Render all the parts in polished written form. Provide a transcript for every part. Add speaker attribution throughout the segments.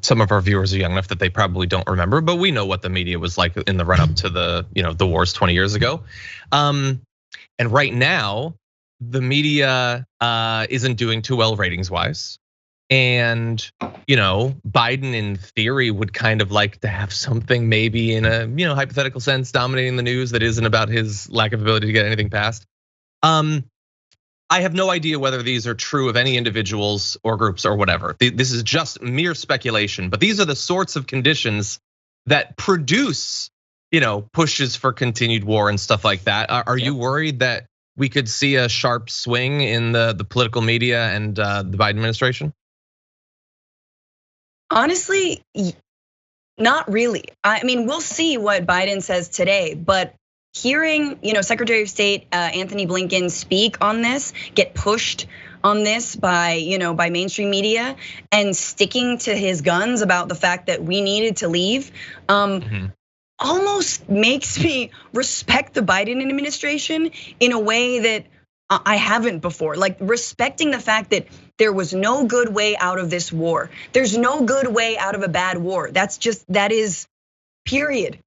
Speaker 1: some of our viewers are young enough that they probably don't remember, but we know what the media was like in the run up to the wars 20 years ago. And right now, the media isn't doing too well ratings wise. And Biden in theory would kind of like to have something maybe in a hypothetical sense dominating the news that isn't about his lack of ability to get anything passed. I have no idea whether these are true of any individuals or groups or whatever. This is just mere speculation, but these are the sorts of conditions that produce, pushes for continued war and stuff like that. Are you worried that we could see a sharp swing in the political media and the Biden administration?
Speaker 2: Honestly, not really. I mean, we'll see what Biden says today, but hearing, Secretary of State Anthony Blinken speak on this, get pushed on this by mainstream media, and sticking to his guns about the fact that we needed to leave, almost makes me respect the Biden administration in a way that I haven't before. Like respecting the fact that there was no good way out of this war. There's no good way out of a bad war. That is period.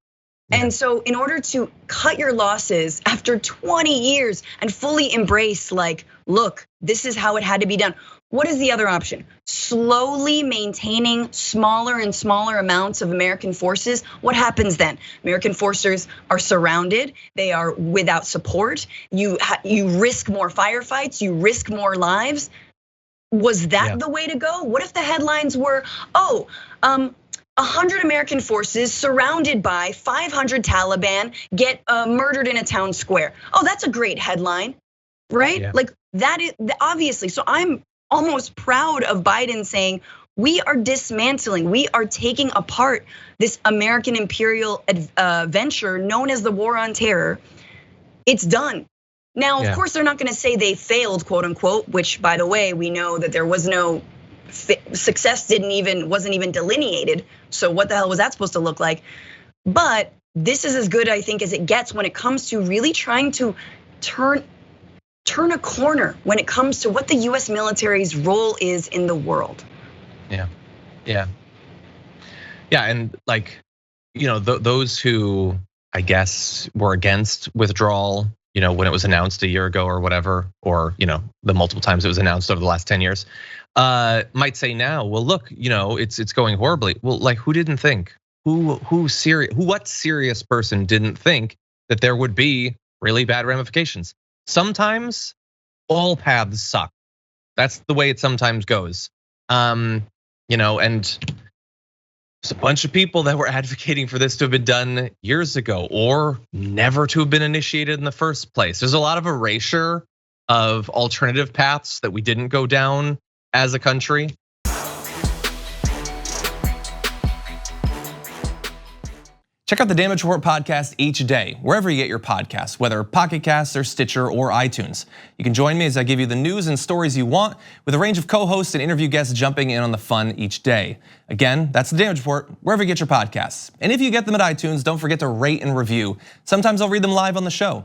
Speaker 2: And so in order to cut your losses after 20 years and fully embrace like, look, this is how it had to be done. What is the other option? Slowly maintaining smaller and smaller amounts of American forces. What happens then? American forces are surrounded. They are without support. You risk more firefights. You risk more lives. Was that the way to go? What if the headlines were, 100 American forces surrounded by 500 Taliban get murdered in a town square? Oh, that's a great headline, right? Yeah. Like that is obviously. So I'm almost proud of Biden saying, we are dismantling, we are taking apart this American imperial venture known as the War on Terror. It's done. Now, of course, they're not gonna say they failed, quote unquote, which by the way, we know that there was no success, wasn't even delineated. So what the hell was that supposed to look like? But this is as good, I think, as it gets when it comes to really trying to turn a corner when it comes to what the US military's role is in the world. Yeah, and like, those who I guess were against withdrawal, when it was announced a year ago or whatever, or the multiple times it was announced over the last 10 years, might say now, well, look, it's going horribly. Well, like who didn't think? What serious person didn't think that there would be really bad ramifications? Sometimes all paths suck. That's the way it sometimes goes. And there's a bunch of people that were advocating for this to have been done years ago or never to have been initiated in the first place. There's a lot of erasure of alternative paths that we didn't go down as a country.
Speaker 3: Check out the Damage Report podcast each day, wherever you get your podcasts, whether Pocket Casts or Stitcher or iTunes. You can join me as I give you the news and stories you want, with a range of co-hosts and interview guests jumping in on the fun each day. Again, that's the Damage Report, wherever you get your podcasts. And if you get them at iTunes, don't forget to rate and review. Sometimes I'll read them live on the show.